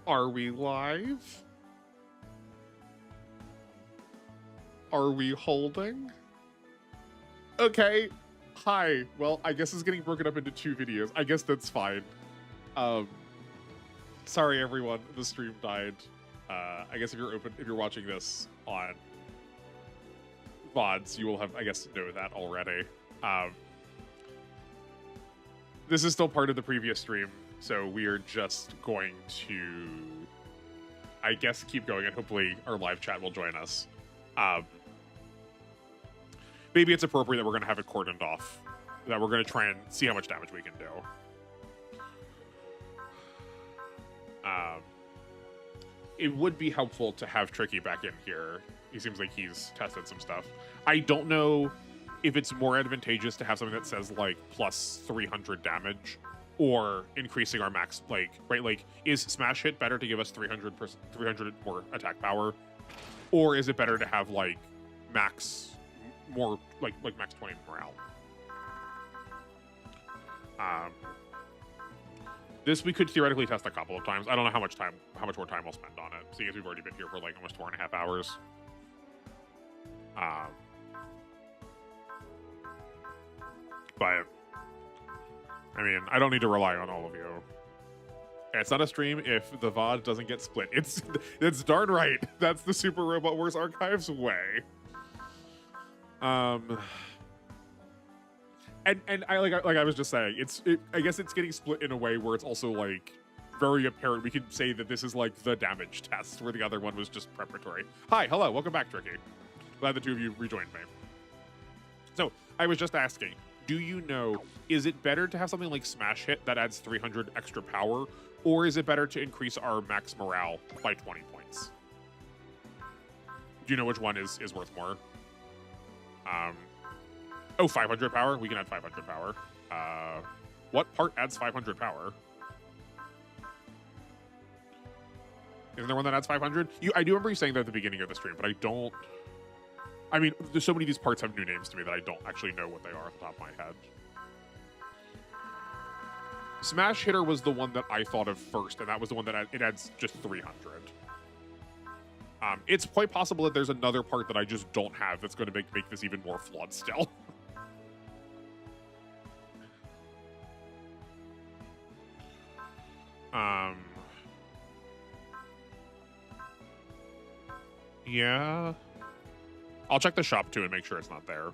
Are we live? Are we holding? Okay. Hi. Well, I guess it's getting broken up into 2 videos. I guess that's fine. Sorry everyone, the stream died. I guess if you're watching this on VODs, you will have, I guess, know that already. This is still part of the previous stream, so we are just going to, I guess, keep going, and hopefully our live chat will join us. Maybe it's appropriate that we're going to have it cordoned off, that we're going to try and see how much damage we can do. It would be helpful to have Tricky back in here. He seems like he's tested some stuff. I don't know if it's more advantageous to have something that says like plus 300 damage or increasing our max, like, right? Like, is smash hit better to give us 300 more attack power? Or is it better to have like max more, like max 20 morale? This we could theoretically test a couple of times. I don't know how much more time we'll spend on it, seeing as we've already been here for like almost 4.5 hours. But I mean, I don't need to rely on all of you. It's not a stream if the VOD doesn't get split. It's darn right. That's the Super Robot Wars Archives way. And I like I was just saying, I guess it's getting split in a way where it's also like very apparent. We could say that this is like the damage test, where the other one was just preparatory. Hi, hello, welcome back, Tricky. Glad the two of you rejoined me. So I was just asking, do you know, is it better to have something like Smash Hit that adds 300 extra power, or is it better to increase our max morale by 20 points? Do you know which one is worth more? Oh, 500 power? We can add 500 power. What part adds 500 power? Isn't there one that adds 500? I do remember you saying that at the beginning of the stream, but I don't... I mean, there's so many of these parts have new names to me that I don't actually know what they are off the top of my head. Smash Hitter was the one that I thought of first, and that was the one that it adds just 300. It's quite possible that there's another part that I just don't have that's going to make this even more flawed still. Yeah. I'll check the shop too and make sure it's not there.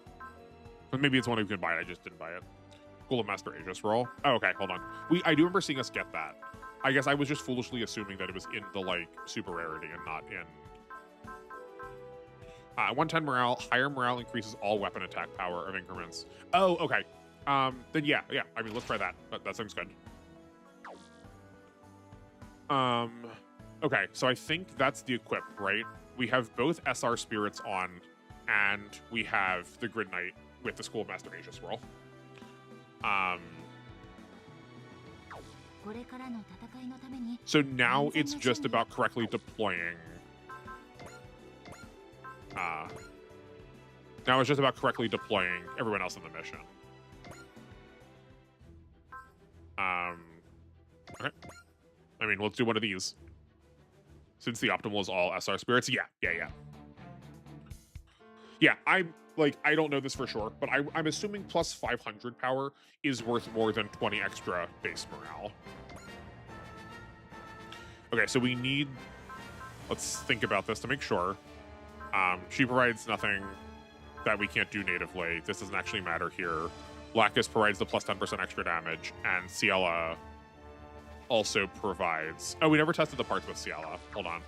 But maybe it's one who can buy it. I just didn't buy it. Golden Master Aegis roll. Oh, okay, hold on. I do remember seeing us get that. I guess I was just foolishly assuming that it was in the like super rarity and not in. 110 morale. Higher morale increases all weapon attack power of increments. Oh, okay. Then yeah. I mean, let's try that. That sounds good. Okay, so I think that's the equip, right? We have both SR spirits on, and we have the Grid Knight with the School of Master Aegis roll. So now it's just about correctly deploying. Now it's just about correctly deploying everyone else in the mission. Okay. I mean, let's do one of these. Since the optimal is all SR spirits, yeah. I'm like, I don't know this for sure, but I'm assuming plus 500 power is worth more than 20 extra base morale. Okay, so we need, let's think about this to make sure. She provides nothing that we can't do natively. This doesn't actually matter here. Lacus provides the plus 10% extra damage, and Ciela also provides... Oh, we never tested the parts with Ciela. Hold on.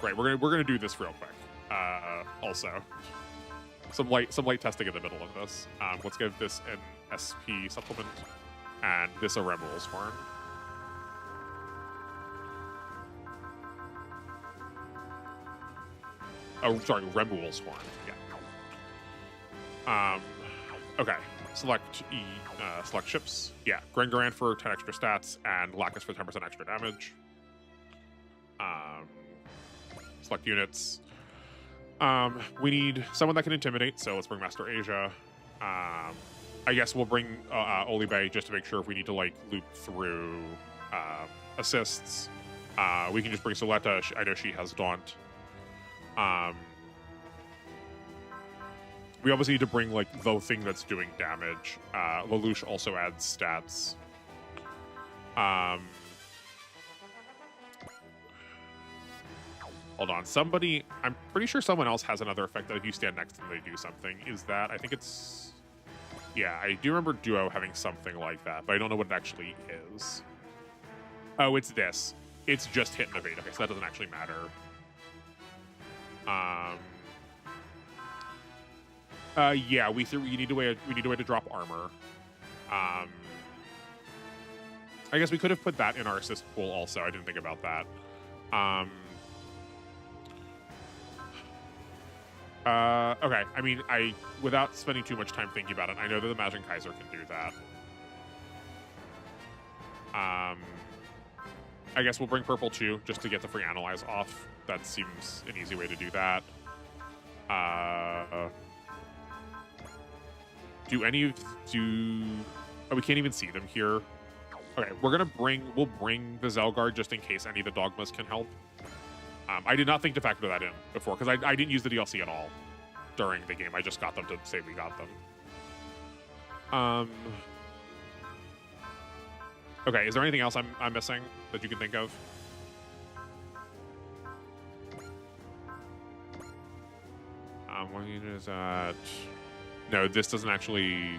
Great, we're gonna do this real quick. Also, some light testing in the middle of this. Let's give this an SP supplement, and this a Rebel's Horn. Oh, sorry, Rebel's Horn. Yeah. Okay. Select ships. Yeah, Grengaran for 10 extra stats and Lacus for 10% extra damage. Select units. We need someone that can intimidate, so let's bring Master Asia. I guess we'll bring Olibe just to make sure if we need to like loop through assists. We can just bring Soletta. I know she has Daunt. We obviously need to bring like the thing that's doing damage. Lelouch also adds stats. Hold on, somebody, I'm pretty sure someone else has another effect that if you stand next to them, they do something. Is that, I think it's, yeah, I do remember Duo having something like that, but I don't know what it actually is. Oh, it's this. It's just hit and evade. Okay, so that doesn't actually matter. Yeah, we need a way to drop armor. I guess we could have put that in our assist pool also. I didn't think about that. Okay, I mean, without spending too much time thinking about it, I know that the Magic Kaiser can do that. I guess we'll bring purple too, just to get the free analyze off. That seems an easy way to do that. Oh, we can't even see them here. Okay, we'll bring the Zelgard just in case any of the dogmas can help. I did not think to factor that in before, because I didn't use the DLC at all during the game. I just got them to say we got them. Okay, is there anything else I'm missing that you can think of? What is that? No, this doesn't actually...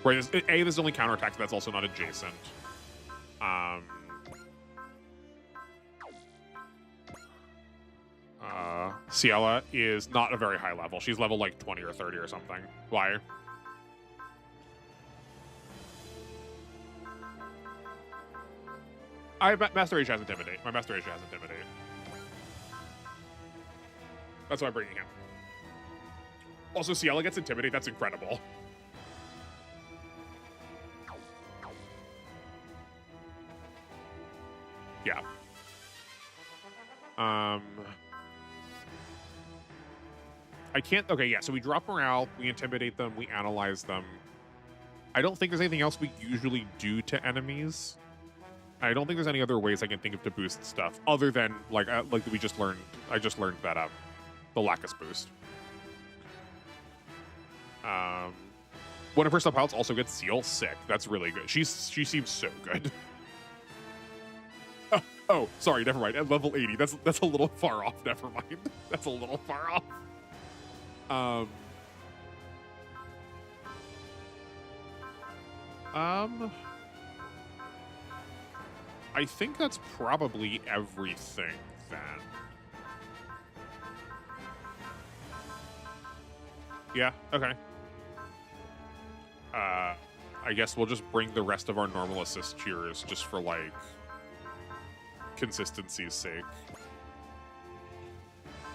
Right, this is only counterattack, so that's also not adjacent. Ciela is not a very high level. She's level like 20 or 30 or something. Why? Master Age has Intimidate. My Master Age has Intimidate. That's why I'm bringing him. Also, Ciela gets Intimidate. That's incredible. Yeah. I can't... Okay, yeah, so we drop morale, we intimidate them, we analyze them. I don't think there's anything else we usually do to enemies. I don't think there's any other ways I can think of to boost stuff, other than, like we just learned... I just learned that, the Lacus boost. One of her sub-pilots also gets Seal. Sick. That's really good. She seems so good. Oh, sorry, never mind. At level 80, that's a little far off. Never mind. That's a little far off. I think that's probably everything then. Yeah, okay. I guess we'll just bring the rest of our normal assist cheers just for, like, consistency's sake.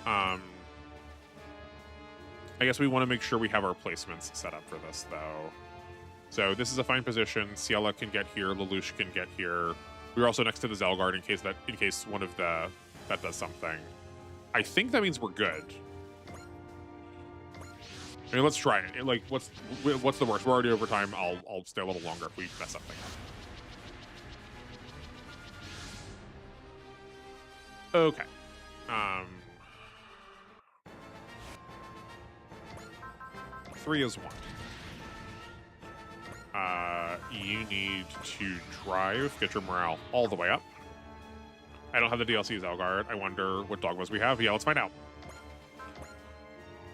I guess we want to make sure we have our placements set up for this, though. So this is a fine position. Ciela can get here. Lelouch can get here. We're also next to the Zelgard in case one of that does something. I think that means we're good. I mean, let's try it. Like, what's the worst? We're already over time. I'll stay a little longer if we mess something up. Okay. 3 is 1. You need to drive, get your morale all the way up. I don't have the DLC Zelgard. I wonder what dogmas we have. Yeah, let's find out.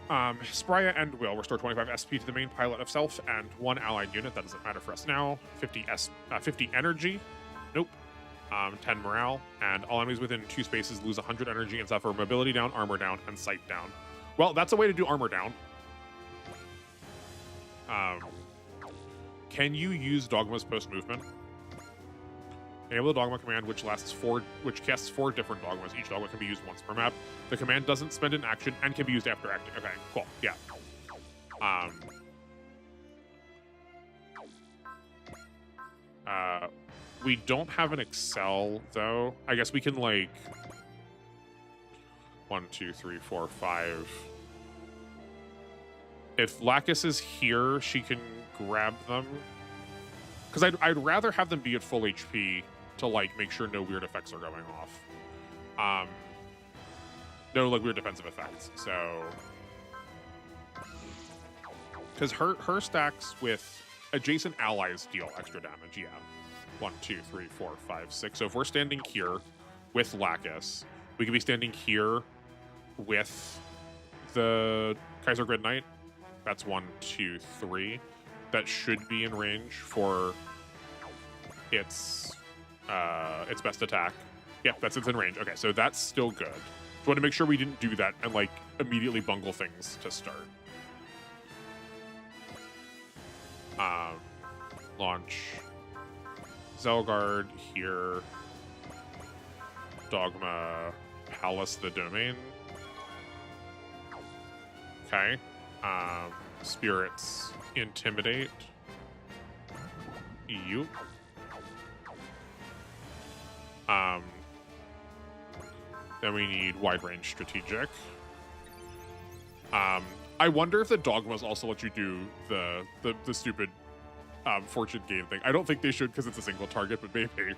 Spraya and Will restore 25 SP to the main pilot of self and 1 allied unit. That doesn't matter for us now. 50 energy. Nope. 10 morale. And all enemies within 2 spaces lose 100 energy and suffer mobility down, armor down, and sight down. Well, that's a way to do armor down. Can you use Dogma's post-movement? Enable the Dogma command, which casts 4 different Dogmas. Each Dogma can be used once per map. The command doesn't spend an action and can be used after acting. Okay, cool. Yeah. We don't have an Excel, though. I guess we can, like... 1, 2, 3, 4, 5... If Lacus is here, she can grab them. Because I'd rather have them be at full HP to like make sure no weird effects are going off. No like weird defensive effects. So because her stacks with adjacent allies deal extra damage. Yeah, 1, 2, 3, 4, 5, 6. So if we're standing here with Lacus, we could be standing here with the Kaiser Grid Knight. That's 1, 2, 3. That should be in range for its best attack. Yeah, it's in range. Okay, so that's still good. Just want to make sure we didn't do that and like immediately bungle things to start. Launch Zelgard here. Dogma Palace the Domain. Okay. Spirits Intimidate. You. Then we need Wide Range Strategic. I wonder if the Dogmas also let you do the stupid fortune gain thing. I don't think they should because it's a single target, but maybe.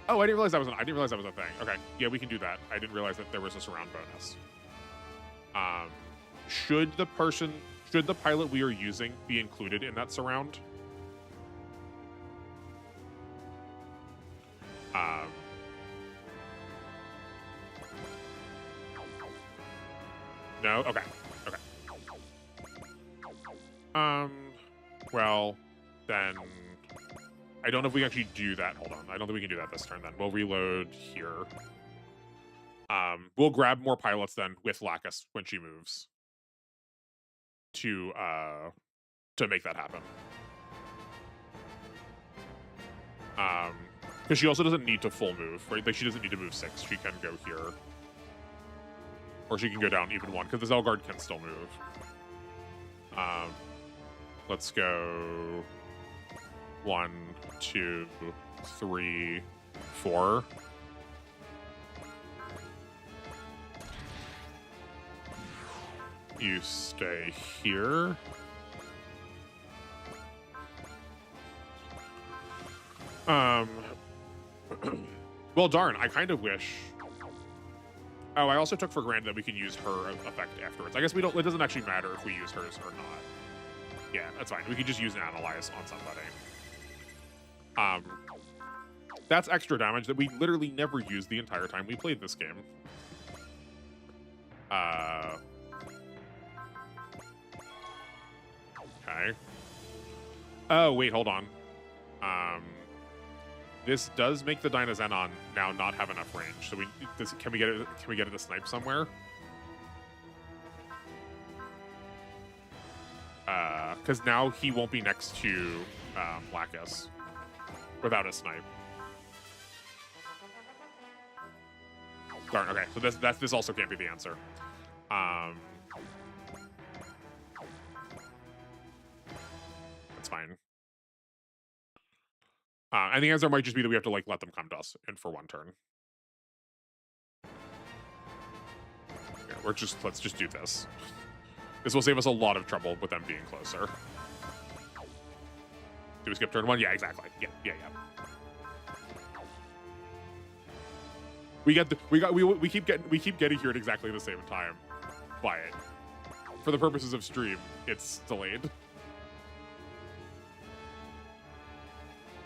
Oh, I didn't realize that was a thing. Okay, yeah, we can do that. I didn't realize that there was a surround bonus. Should the pilot we are using be included in that surround? No? Okay. Okay. Well, then I don't know if we actually do that. Hold on. I don't think we can do that this turn then. We'll reload here. We'll grab more pilots then with Lacus when she moves to make that happen. Because she also doesn't need to full move, right? Like she doesn't need to move 6. She can go here. Or she can go down even 1, because the Zelgard can still move. Let's go 1, 2, 3, 4. You stay here. Well, darn, I kind of wish. Oh, I also took for granted that we can use her effect afterwards. I guess we don't. It doesn't actually matter if we use hers or not. Yeah, that's fine. We can just use an Analyze on somebody. That's extra damage that we literally never used the entire time we played this game. Okay. Oh, wait, hold on. This does make the Dynazenon now not have enough range. So can we get it to snipe somewhere? Because now he won't be next to Lacus without a snipe. Darn. Okay, so this also can't be the answer. That's fine. I think the answer might just be that we have to like let them come to us and for 1 turn. Yeah, let's just do this. This will save us a lot of trouble with them being closer. Do we skip turn 1? Yeah, exactly. Yeah. We keep getting here at exactly the same time. But for the purposes of stream, it's delayed.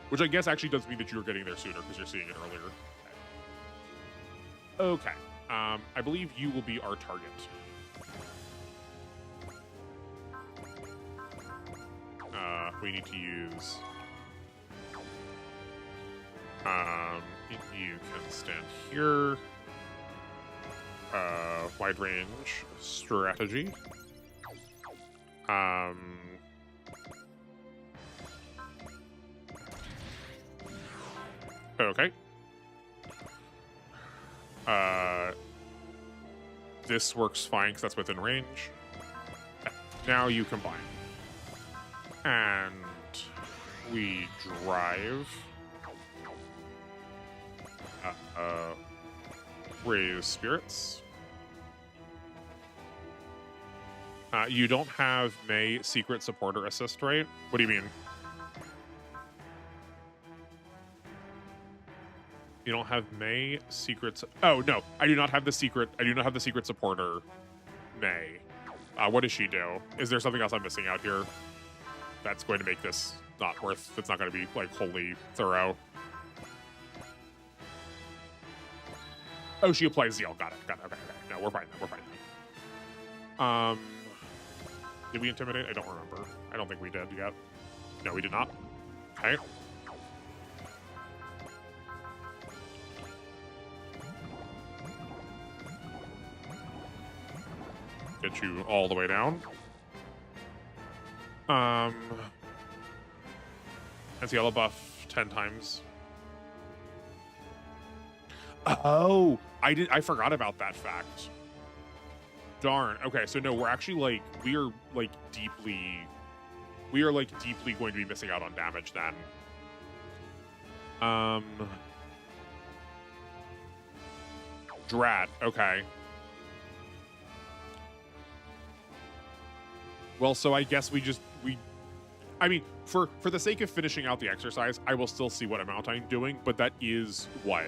Which I guess actually does mean that you're getting there sooner because you're seeing it earlier. Okay. I believe you will be our target. We need to use... you can stand here. Wide range strategy. Okay. This works fine because that's within range. Okay. Now you combine. And we drive. Raise spirits. You don't have May secret supporter assist, right? What do you mean? You don't have May secrets. Oh no, I do not have the secret. I do not have the secret supporter, May. What does she do? Is there something else I'm missing out here that's going to make this not worth? That's not going to be like wholly thorough. Oh, she applies Zeal. Got it. Got it. Okay. No, we're fine. We're fine. Did we intimidate? I don't remember. I don't think we did yet. No, we did not. Okay. Get you all the way down. And yellow buff 10 times. Oh, I forgot about that fact. Darn. Okay, so no, we're actually like we are deeply going to be missing out on damage then. Drat. Okay. Well, so I guess I mean, for the sake of finishing out the exercise, I will still see what amount I'm doing, but that is what.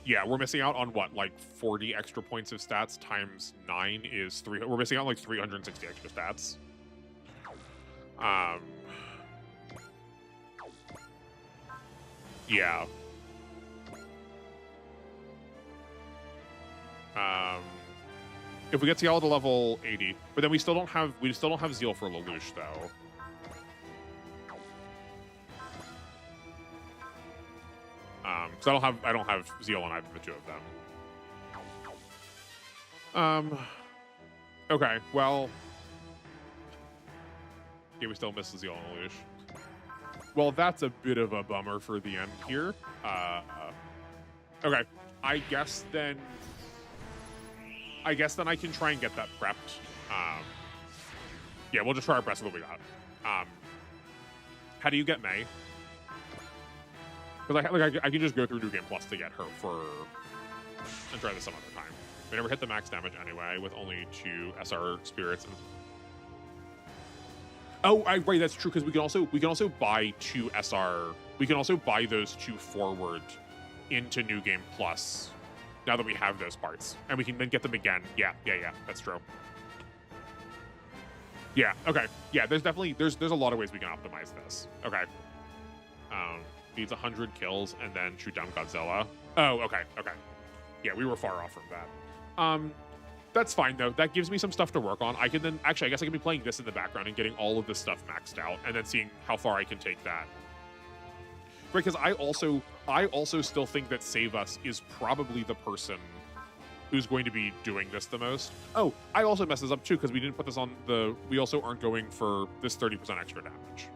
Yeah, we're missing out on what, like 40 extra points of stats times 9 is 3. We're missing out on like 360 extra stats. Yeah. If we get Zeal to level 80, but then we still don't have Zeal for Lelouch though. So I don't have Zeal on either of the two of them. Okay, well, yeah, we still miss the Zeal on Lelouch. Well, that's a bit of a bummer for the end here. Okay, I guess then I can try and get that prepped. Yeah, we'll just try our best with what we got. How do you get May? Because I can just go through New Game Plus to get her and try this some other time. We never hit the max damage anyway with only 2 SR spirits. And right, that's true, because we can also buy 2 SR. We can also buy those 2 forward into New Game Plus now that we have those parts, and we can then get them again. Yeah, that's true. Yeah, okay. Yeah, there's a lot of ways we can optimize this. Okay. Needs 100 kills and then shoot down Godzilla. Oh, okay. Yeah, we were far off from that. That's fine though. That gives me some stuff to work on. I guess I can be playing this in the background and getting all of this stuff maxed out, and then seeing how far I can take that. Right, because I also still think that Save Us is probably the person who's going to be doing this the most. Oh, I also messed this up too, because we didn't put this on we also aren't going for this 30% extra damage.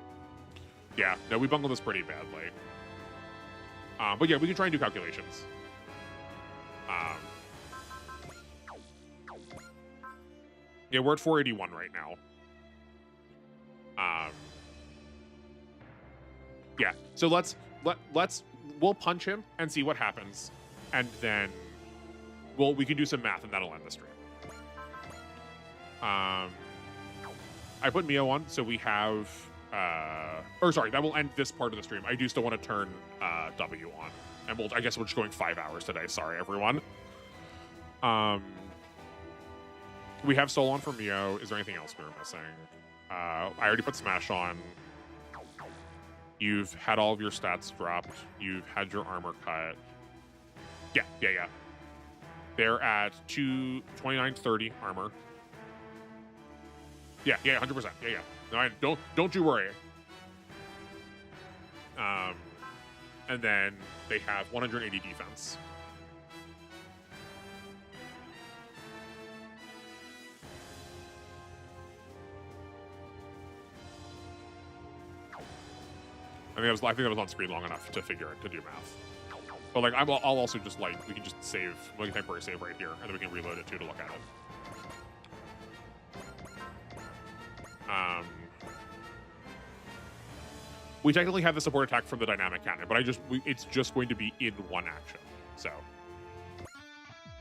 Yeah, no, we bungled this pretty badly. But yeah, we can try and do calculations. Yeah, we're at 481 right now. Yeah, so we'll punch him and see what happens, and then we can do some math and that'll end the stream. I put Mio on, so we have that will end this part of the stream. I do still want to turn W on, and I guess we're just going 5 hours today. Sorry, everyone. We have Soul on for Mio. Is there anything else we were missing? I already put Smash on. You've had all of your stats dropped. You've had your armor cut. Yeah. They're at 2930 armor. Yeah, 100%. Yeah. No, don't you worry. And then they have 180 defense. I think that was on screen long enough to do math. But like, I'll also just we can just save, we can temporary save right here, and then we can reload it too to look at it. We technically have the support attack from the dynamic cannon, but it's just going to be in one action. So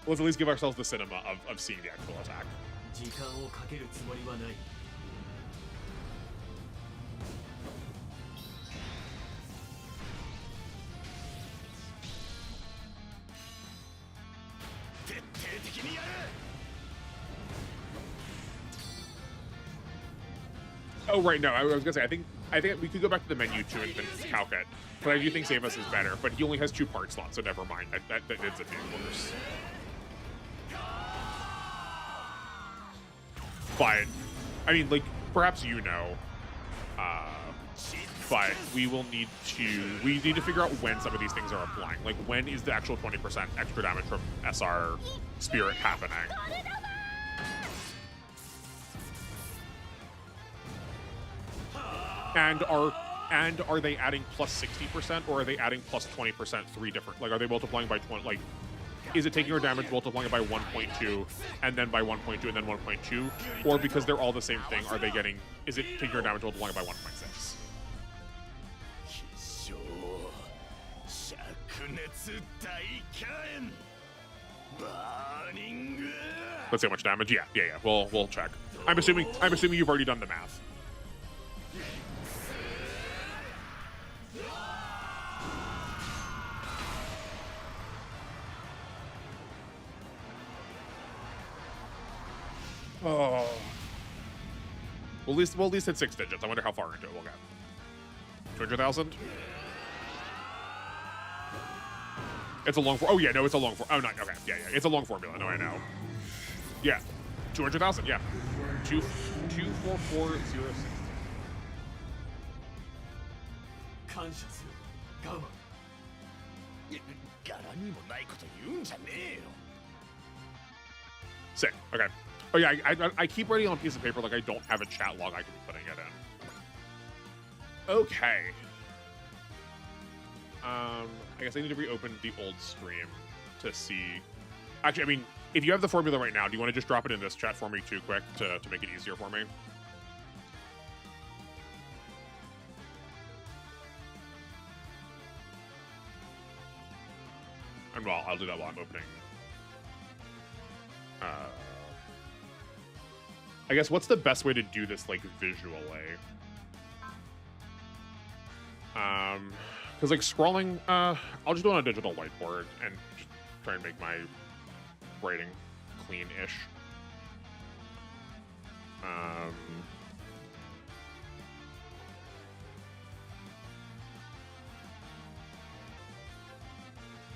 let's at least give ourselves the cinema of seeing the actual attack. Oh, right, no, I was gonna say, I think we could go back to the menu too and then calc it. But I do think Save Us is better, but he only has 2 part slots, so never mind. That ends up being worse. But, I mean, like, perhaps you know, but we need to figure out when some of these things are applying. Like, when is the actual 20% extra damage from SR Spirit happening? And are they adding plus 60%, or are they adding plus 20% 3 different? Like, are they multiplying by 20? Like, is it taking your damage, multiplying it by 1.2, and then by 1.2, and then 1.2? Or because they're all the same thing, are they getting? Is it taking your damage, multiplying it by 1.6? Let's see how much damage. Yeah. We'll check. I'm assuming you've already done the math. Oh. We'll at least hit 6 digits. I wonder how far into it we'll get. 200,000? It's a long for. Oh yeah, no, it's a long for. Oh no, okay, yeah, it's a long formula. No, I know. Yeah, 200,000. Yeah, 24406. Sick. Okay. Oh yeah, I keep writing on a piece of paper like I don't have a chat log I can be putting it in. Okay. I guess I need to reopen the old stream to see. Actually, I mean, if you have the formula right now, do you want to just drop it in this chat for me too quick to make it easier for me? And well, I'll do that while I'm opening. I guess what's the best way to do this, like, visually? Because, like, scrolling, I'll just do it on a digital whiteboard and just try and make my writing clean-ish.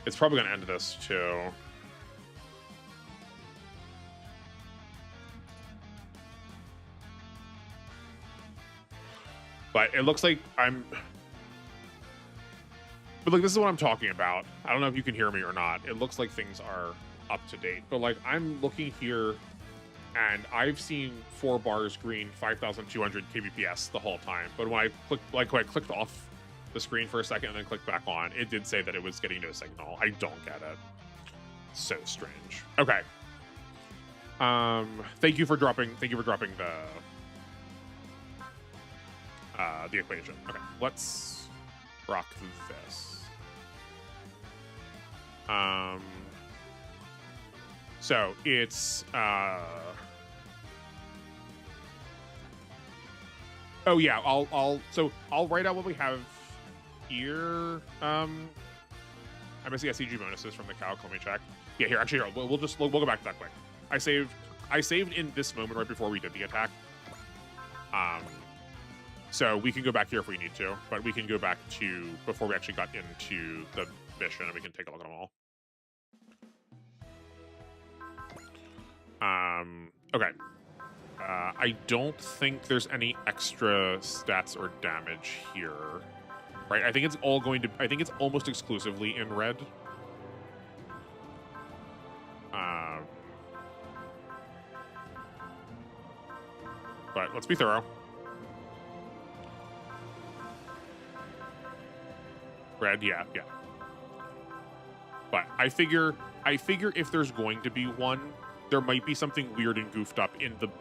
It's probably going to end this, too. But it looks like I'm... But look, this is what I'm talking about. I don't know if you can hear me or not. It looks like things are up to date. But like, I'm looking here, and I've seen 4 bars green, 5,200 kbps the whole time. But when I clicked off the screen for a second and then clicked back on, it did say that it was getting no signal. I don't get it. So strange. Okay. Thank you for dropping the equation. Okay, let's rock this. So it's oh yeah, I'll write out what we have here. I'm missing SCG bonuses from the calc. Let me check. Yeah, here, actually, here, we'll go back to that quick. I saved in this moment right before we did the attack. So we can go back here if we need to, but we can go back to before we actually got into the mission, and we can take a look at them all. Okay. I don't think there's any extra stats or damage here, right? I think it's almost exclusively in red. But let's be thorough. Red, yeah. But I figure if there's going to be one, there might be something weird and goofed up in the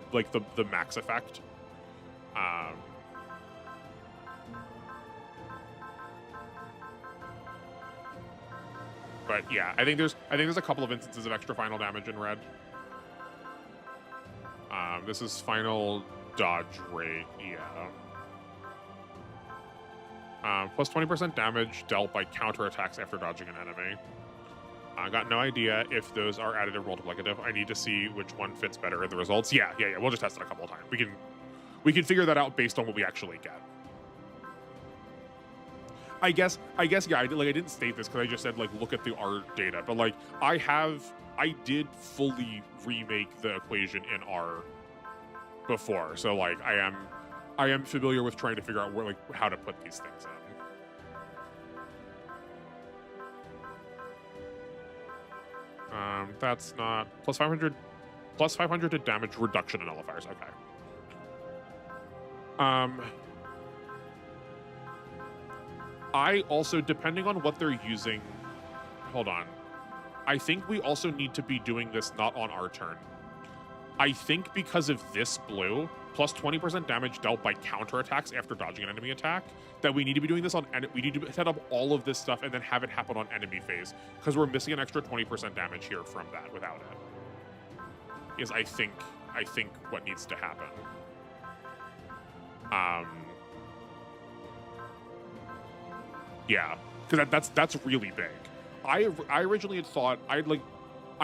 max effect. But yeah, I think there's a couple of instances of extra final damage in red. This is final dodge rate, yeah. Plus 20% damage dealt by counterattacks after dodging an enemy. I got no idea if those are additive or multiplicative. I need to see which one fits better in the results. Yeah. We'll just test it a couple of times. We can figure that out based on what we actually get. I guess, yeah, I didn't state this because I just said, like, look at the R data, but, like, I did fully remake the equation in R before, so, like, I am familiar with trying to figure out where, like, how to put these things in. That's not plus 500 to damage reduction in nullifiers. Okay. I also, depending on what they're using, hold on. I think we also need to be doing this not on our turn. I think because of this blue, plus 20% damage dealt by counterattacks after dodging an enemy attack, that we need to be doing this on, we need to set up all of this stuff and then have it happen on enemy phase, because we're missing an extra 20% damage here from that without it. Is I think what needs to happen. Yeah, because that's really big. I originally had thought I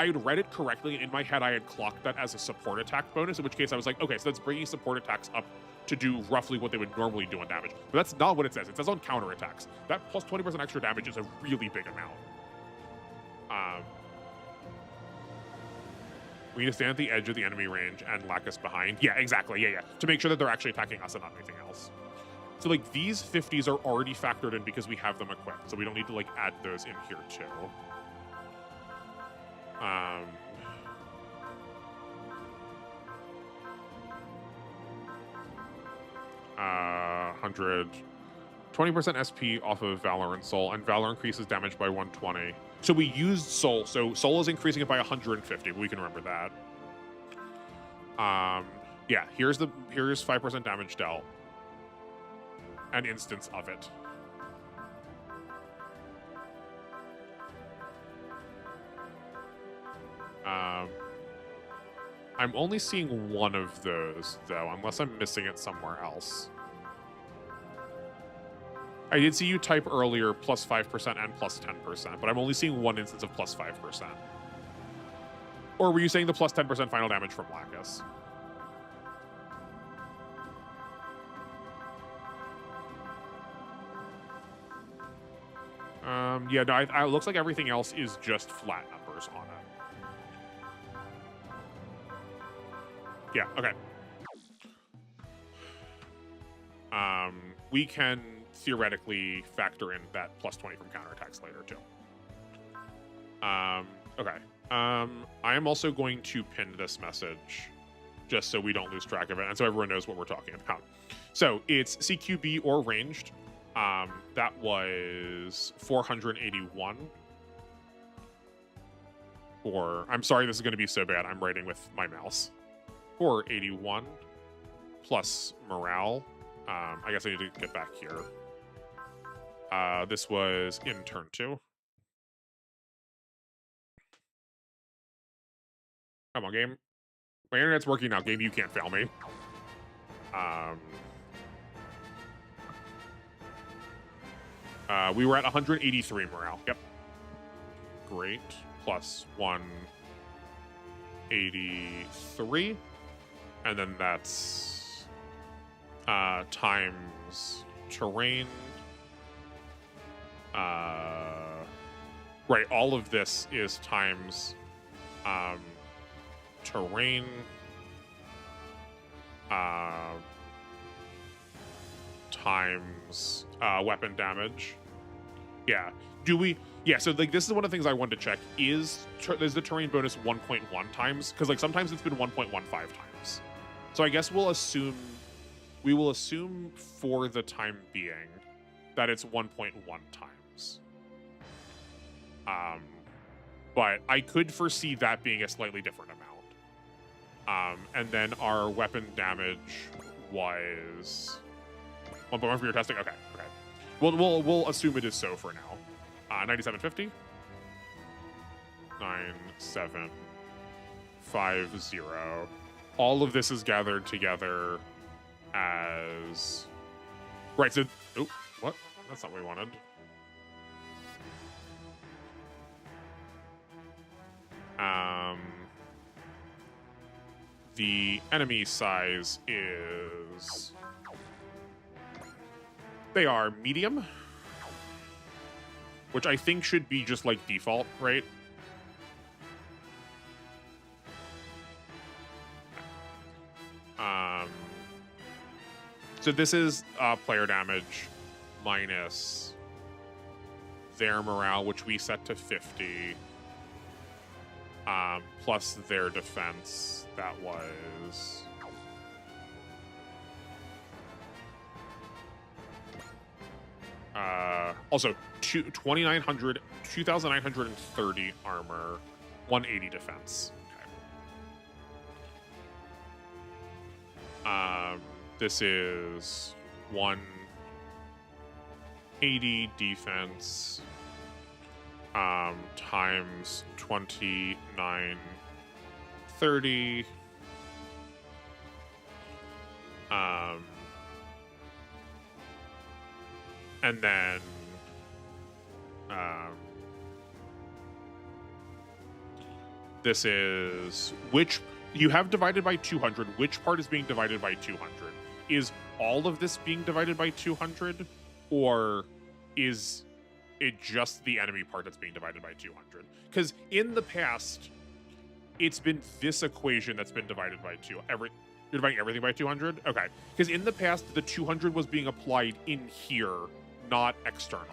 had read it correctly, and in my head I had clocked that as a support attack bonus, in which case I was like, okay, so that's bringing support attacks up to do roughly what they would normally do on damage. But that's not what it says. It says on counterattacks. That plus 20% extra damage is a really big amount. We need to stand at the edge of the enemy range and Lacus behind. Yeah, exactly. Yeah. To make sure that they're actually attacking us and not anything else. So, like, these 50s are already factored in because we have them equipped, so we don't need to, like, add those in here, too. 100, 20% SP off of Valor and Soul, and Valor increases damage by 120. So we used Soul, so Soul is increasing it by 150, but we can remember that. Yeah, here's 5% damage dealt. An instance of it. I'm only seeing one of those, though, unless I'm missing it somewhere else. I did see you type earlier plus 5% and plus 10%, but I'm only seeing one instance of plus 5%. Or were you saying the plus 10% final damage from Lacus? Yeah, no, it looks like everything else is just flat numbers on it. Yeah, okay. We can theoretically factor in that plus 20 from counterattacks later, too. Okay. I am also going to pin this message just so we don't lose track of it and so everyone knows what we're talking about. So it's CQB or ranged. That was 481. Or, I'm sorry, this is going to be so bad. I'm writing with my mouse. 481 plus morale. I guess I need to get back here. This was in turn 2. Come on, game. My internet's working now. Game, you can't fail me. We were at 183 morale. Yep. Great. Plus 183. And then that's times terrain. Right, all of this is times terrain. Times weapon damage. Yeah. So like this is one of the things I wanted to check. Is the terrain bonus 1.1 times? Because like sometimes it's been 1.15 times. So I guess we will assume for the time being that it's 1.1 times. But I could foresee that being a slightly different amount. And then our weapon damage was 1.1 for your testing. Okay. We'll assume it is so for now. 9750. 9750. All of this is gathered together as right. So, oh, what? That's not what we wanted. The enemy size is... They are medium, which I think should be just like default, right? So this is player damage minus their morale, which we set to 50, plus their defense. That was... also 2,930 armor, 180 defense. Okay. This is 180 defense times 2,930. And then this is which you have divided by 200. Which part is being divided by 200? Is all of this being divided by 200, or is it just the enemy part that's being divided by 200? Because in the past, it's been this equation that's been divided by you're dividing everything by 200? Okay. Because in the past, the 200 was being applied in here, not externally.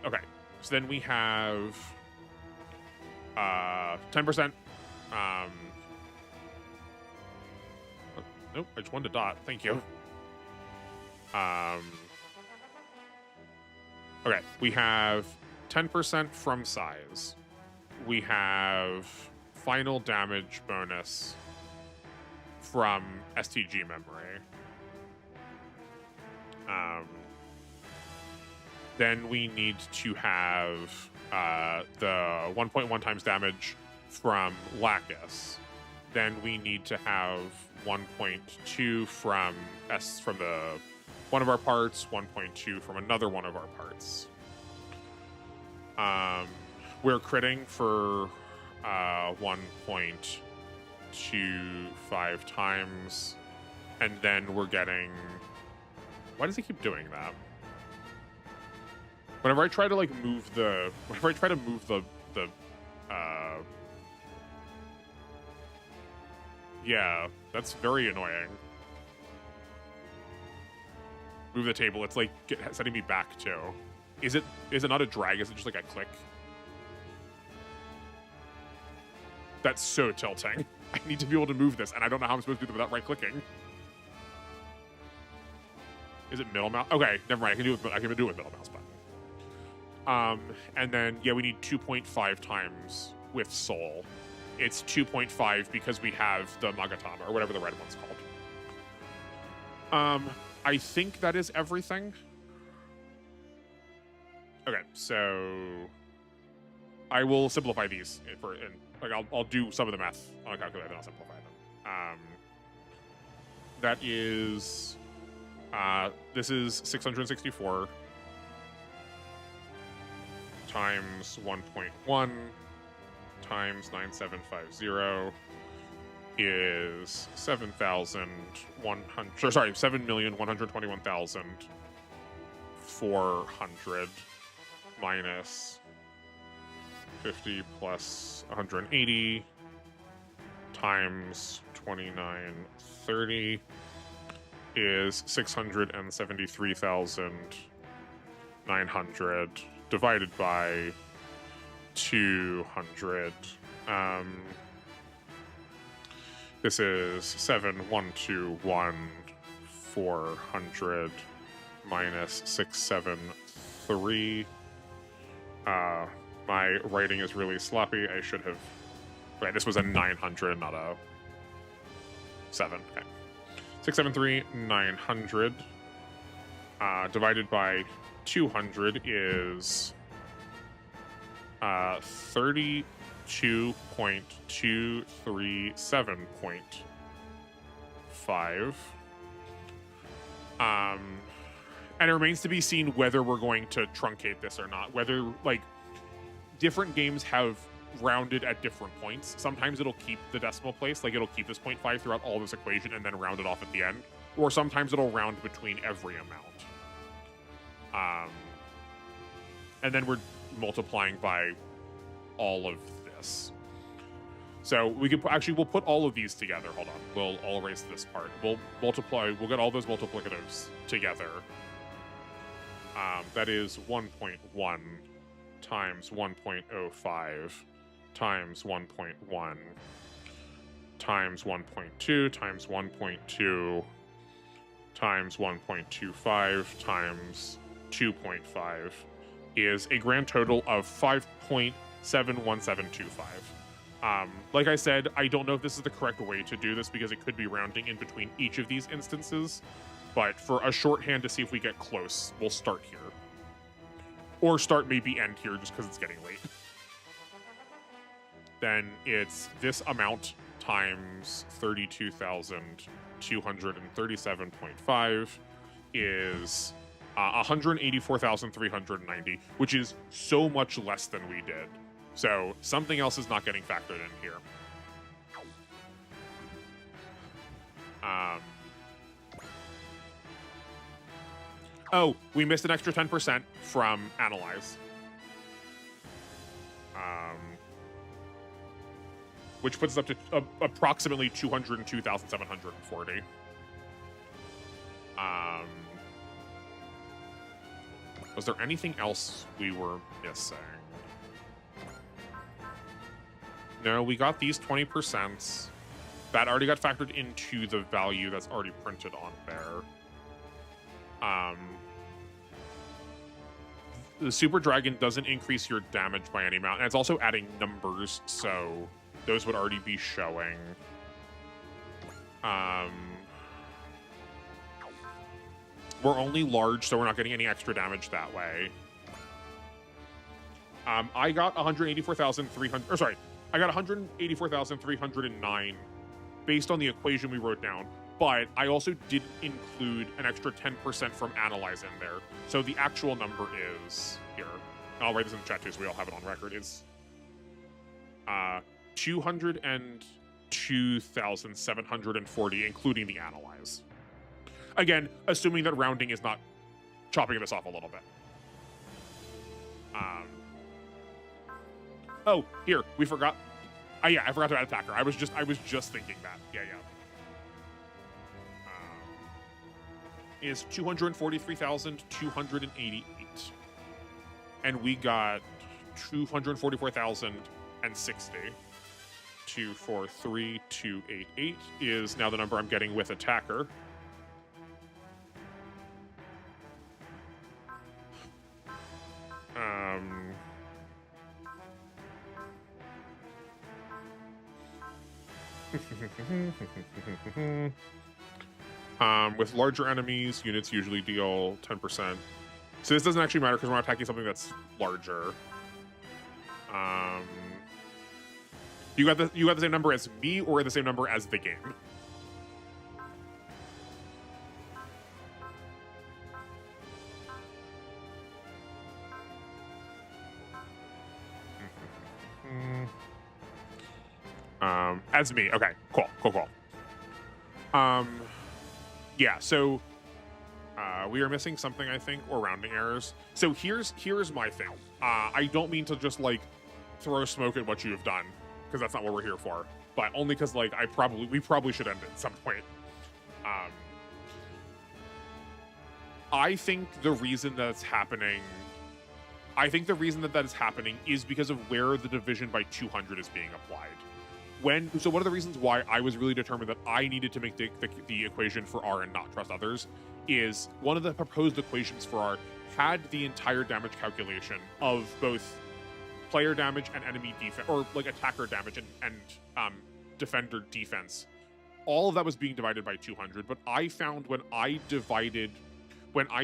Okay. So then we have 10%. Nope, I just wanted a dot. Thank you. Okay, we have 10% from size. We have final damage bonus from STG memory. Then we need to have the 1.1 times damage from Lacus. Then we need to have 1.2 from one of our parts, 1.2 from another one of our parts. We're critting for 1.25 times, and then we're getting... Why does it keep doing that? Whenever I try to like move the... Yeah, that's very annoying. Move the table, it's like setting me back too. Is it not a drag? Is it just like a click? That's so tilting. I need to be able to move this, and I don't know how I'm supposed to do it without right-clicking. Is it middle mouse? Okay, never mind. I can do it with middle mouse button. And then yeah, we need 2.5 times with soul. It's 2.5 because we have the Magatama, or whatever the red one's called. I think that is everything. Okay, so I will simplify these I'll do some of the math on a calculator, then I'll simplify them. That is this is 664 times 1.1 times 9750 is 7,121,400 minus 50 plus 180 times 2930 is 673,900 divided by 200. This is 7,121,400 minus 673. My writing is really sloppy. I should have... Right, this was a 900, not a 7. Okay. 673,900 divided by 200 is 32.237.5. And it remains to be seen whether we're going to truncate this or not. Whether, like, different games have rounded at different points. Sometimes it'll keep the decimal place, like it'll keep this 0.5 throughout all this equation and then round it off at the end. Or sometimes it'll round between every amount. And then we're multiplying by all of this. So we could actually, we'll put all of these together. Hold on, I'll erase this part. We'll multiply, we'll get all those multiplicatives together. That is 1.1 times 1.05 times 1.1 times 1.2 times 1.2 times 1.25 times 2.5 is a grand total of 5.71725. Like I said, I don't know if this is the correct way to do this because it could be rounding in between each of these instances, but for a shorthand to see if we get close, we'll start here. Or start maybe end here just because it's getting late. Then it's this amount times 32,237.5 is 184,390, which is so much less than we did. So something else is not getting factored in here. Oh, we missed an extra 10% from Analyze. Which puts us up to approximately 202,740. Was there anything else we were missing? No, we got these 20%. That already got factored into the value that's already printed on there. The Super Dragon doesn't increase your damage by any amount, and it's also adding numbers, so those would already be showing. We're only large, so we're not getting any extra damage that way. I got 184,300, or sorry, I got 184,309 based on the equation we wrote down, but I also did include an extra 10% from Analyze in there. So the actual number is here. I'll write this in the chat too so we all have it on record. Is 202,740, including the Analyze. Again, assuming that rounding is not chopping this off a little bit. Oh, here, we forgot. Yeah, I forgot to add attacker. I was just thinking that. Yeah. Is 243,288. And we got 244,060. 243,288 is now the number I'm getting with attacker. With larger enemies, units usually deal 10%. So this doesn't actually matter because we're not attacking something that's larger. You got the same number as me, or the same number as the game? As me. Okay, cool. Yeah, so we are missing something, I think, or rounding errors. So here's my thing. I don't mean to just like throw smoke at what you have done, because that's not what we're here for. But only because like we probably should end it at some point. I think the reason that's happening. I think the reason that is happening is because of where the division by 200 is being applied. So one of the reasons why I was really determined that I needed to make the equation for R and not trust others is one of the proposed equations for R had the entire damage calculation of both player damage and enemy defense, or like attacker damage and defender defense. All of that was being divided by 200, but I found when I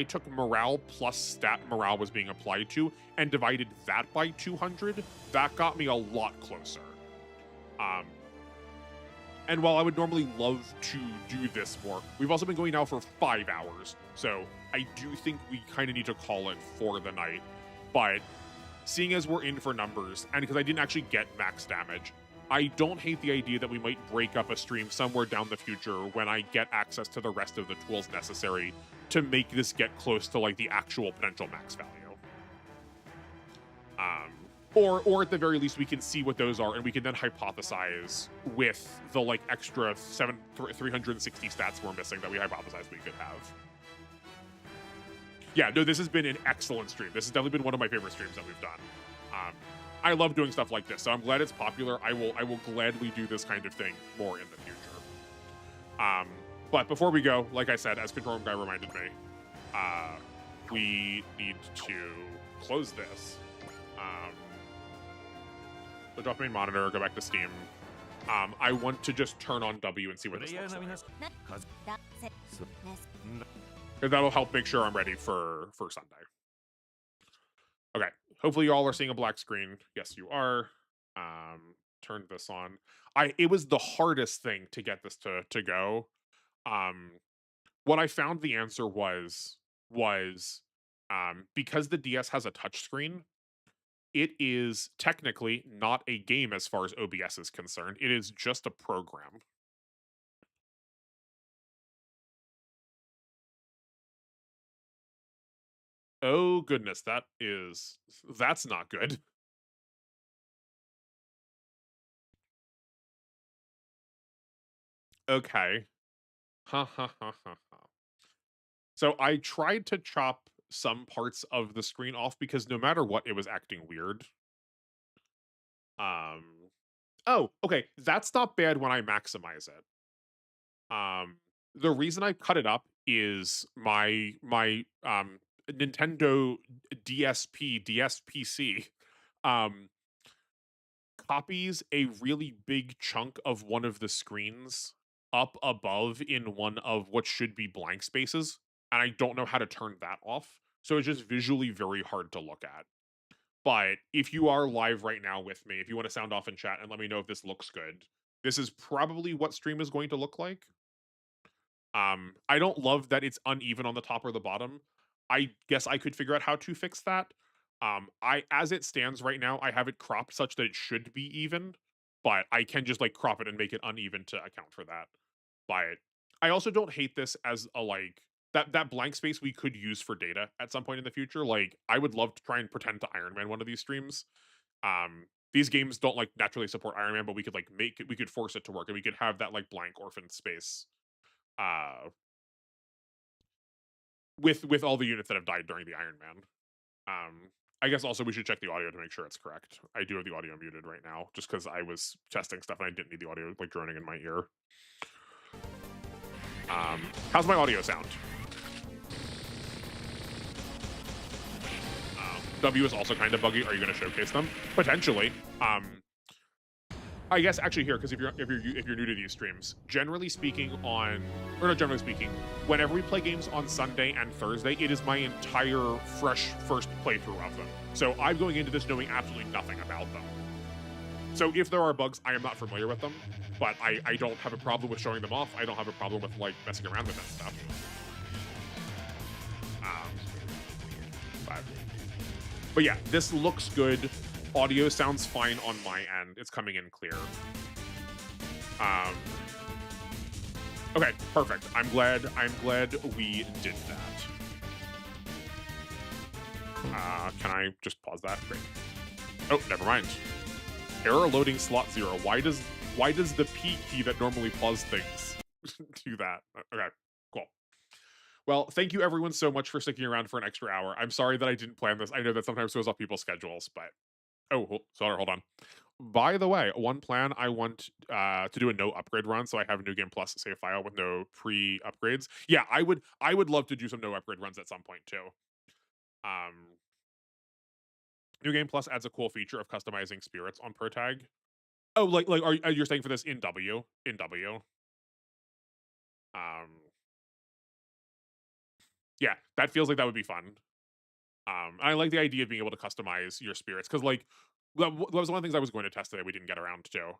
took morale plus stat morale was being applied to and divided that by 200, that got me a lot closer. And while I would normally love to do this more, we've also been going now for 5 hours. So I do think we kind of need to call it for the night. But seeing as we're in for numbers, and because I didn't actually get max damage, I don't hate the idea that we might break up a stream somewhere down the future when I get access to the rest of the tools necessary to make this get close to like the actual potential max value. Or at the very least, we can see what those are, and we can then hypothesize with the like extra 360 stats we're missing that we hypothesized we could have. Yeah, no, this has been an excellent stream. This has definitely been one of my favorite streams that we've done. I love doing stuff like this, so I'm glad it's popular. I will gladly do this kind of thing more in the future. But before we go, like I said, as Control Room Guy reminded me, we need to close this. Switch off main monitor, go back to Steam. I want to just turn on W and see what this looks like. And that'll help make sure I'm ready for Sunday. Okay, hopefully you all are seeing a black screen. Yes, you are. Turn this on. It was the hardest thing to get this to go. What I found the answer was because the DS has a touchscreen, it is technically not a game as far as OBS is concerned. It is just a program. Oh goodness, that's not good. Okay. Ha ha ha ha ha. So I tried to chop some parts of the screen off because no matter what, it was acting weird. Oh, okay, that's not bad when I maximize it. The reason I cut it up is my Nintendo DSPC copies a really big chunk of one of the screens up above in one of what should be blank spaces, and I don't know how to turn that off. So it's just visually very hard to look at. But if you are live right now with me, if you want to sound off in chat and let me know if this looks good, this is probably what stream is going to look like. I don't love that it's uneven on the top or the bottom. I guess I could figure out how to fix that. As it stands right now, I have it cropped such that it should be even, but I can just like crop it and make it uneven to account for that. But I also don't hate this as a like that blank space we could use for data at some point in the future. Like I would love to try and pretend to Iron Man one of these streams. These games don't like naturally support Iron Man, but we could like we could force it to work and we could have that like blank orphan space with all the units that have died during the Iron Man. I guess also we should check the audio to make sure it's correct. I do have the audio muted right now just because I was testing stuff and I didn't need the audio like droning in my ear. How's my audio sound? W is also kind of buggy. Are you going to showcase them? Potentially. I guess actually here, because if you're new to these streams, generally speaking not generally speaking, whenever we play games on Sunday and Thursday, it is my entire fresh first playthrough of them. So I'm going into this knowing absolutely nothing about them. So if there are bugs, I am not familiar with them, but I don't have a problem with showing them off. I don't have a problem with like messing around with that stuff. But yeah, this looks good. Audio sounds fine on my end. It's coming in clear. Okay, perfect. I'm glad we did that. Can I just pause that? Great. Oh, never mind. Error loading slot 0. Why does the P key that normally pause things do that? Okay, cool. Well, thank you everyone so much for sticking around for an extra hour. I'm sorry that I didn't plan this. I know that sometimes throws off people's schedules, but sorry, hold on. By the way, one plan I want to do a no upgrade run, so I have a New Game Plus save file with no pre-upgrades. Yeah, I would love to do some no upgrade runs at some point too. New Game Plus adds a cool feature of customizing spirits on ProTag. Oh, like are you saying for this in W? In W. Yeah, that feels like that would be fun. I like the idea of being able to customize your spirits because like that was one of the things I was going to test today we didn't get around to.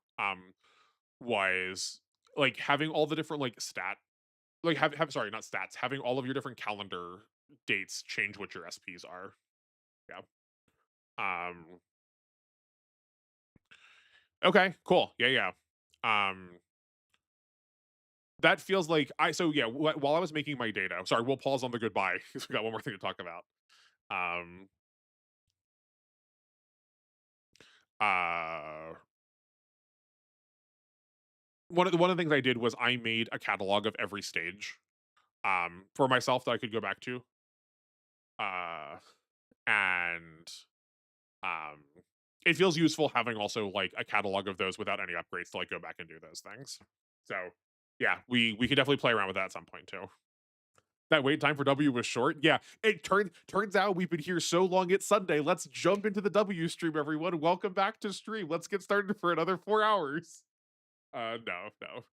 Was like having all the different like have sorry, not stats, having all of your different calendar dates change what your SPs are. Yeah. Um okay, cool. Yeah, yeah. Um that feels like I so yeah, while I was making my data, sorry, we'll pause on the goodbye because we got one more thing to talk about. Um uh one of the things I did was I made a catalog of every stage for myself that I could go back to. Uh and um it feels useful having also like a catalog of those without any upgrades to like go back and do those things. So yeah, we could definitely play around with that at some point too. That wait time for W was short. Yeah, it turns out we've been here so long. It's Sunday. Let's jump into the W stream, everyone. Welcome back to stream. Let's get started for another 4 hours. No, no.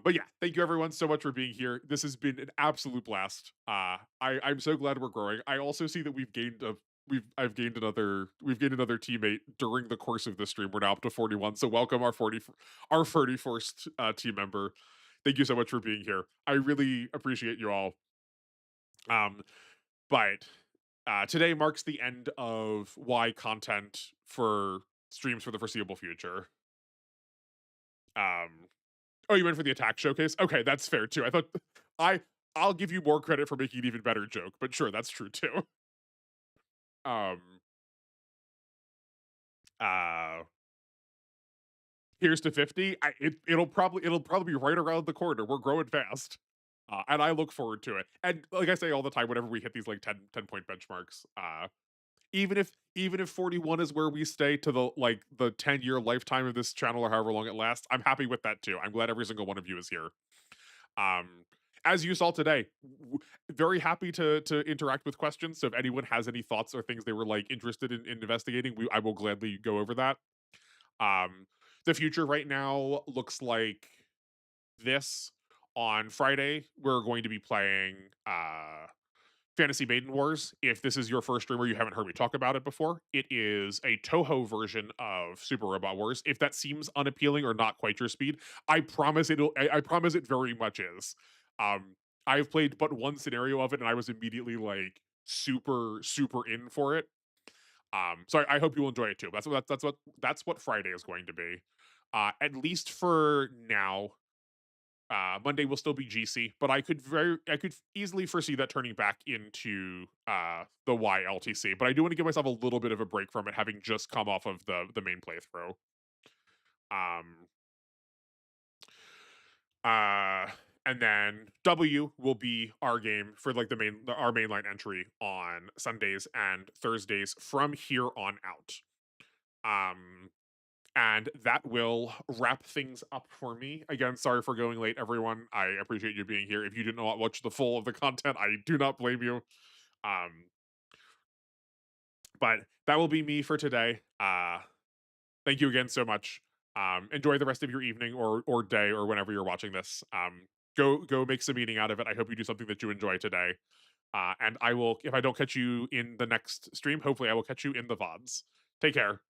But yeah, thank you everyone so much for being here. This has been an absolute blast. I'm so glad we're growing. I also see that I've gained another teammate during the course of this stream. We're now up to 41. So welcome our 31st team member. Thank you so much for being here. I really appreciate you all. Um, but today marks the end of Y content for streams for the foreseeable future. Um, Oh, you went for the attack showcase? Okay, that's fair too. I thought I I'll give you more credit for making an even better joke, but sure, that's true too. Um uh Here's to 50. It'll probably be right around the corner. We're growing fast. And I look forward to it. And like I say all the time whenever we hit these like 10 point benchmarks, even if 41 is where we stay to the 10-year lifetime of this channel or however long it lasts, I'm happy with that too. I'm glad every single one of you is here. Um, as you saw today, very happy to interact with questions. So if anyone has any thoughts or things they were like interested in investigating, I will gladly go over that. Um, the future right now looks like this. On Friday, we're going to be playing Fantasy Maiden Wars. If this is your first stream or you haven't heard me talk about it before, it is a Toho version of Super Robot Wars. If that seems unappealing or not quite your speed, I promise I promise it very much is. I've played but one scenario of it, and I was immediately like super in for it. So I hope you will enjoy it too. That's what Friday is going to be. At least for now, Monday will still be GC, but I could easily foresee that turning back into the YLTC. But I do want to give myself a little bit of a break from it, having just come off of the main playthrough. Um, uh, and then W will be our game for like our mainline entry on Sundays and Thursdays from here on out. Um, and that will wrap things up for me. Again, sorry for going late, everyone. I appreciate you being here. If you did not watch the full of the content, I do not blame you. Um, but that will be me for today. Thank you again so much. Enjoy the rest of your evening or day or whenever you're watching this. Go make some meaning out of it. I hope you do something that you enjoy today. And I will, if I don't catch you in the next stream, hopefully I will catch you in the VODs. Take care.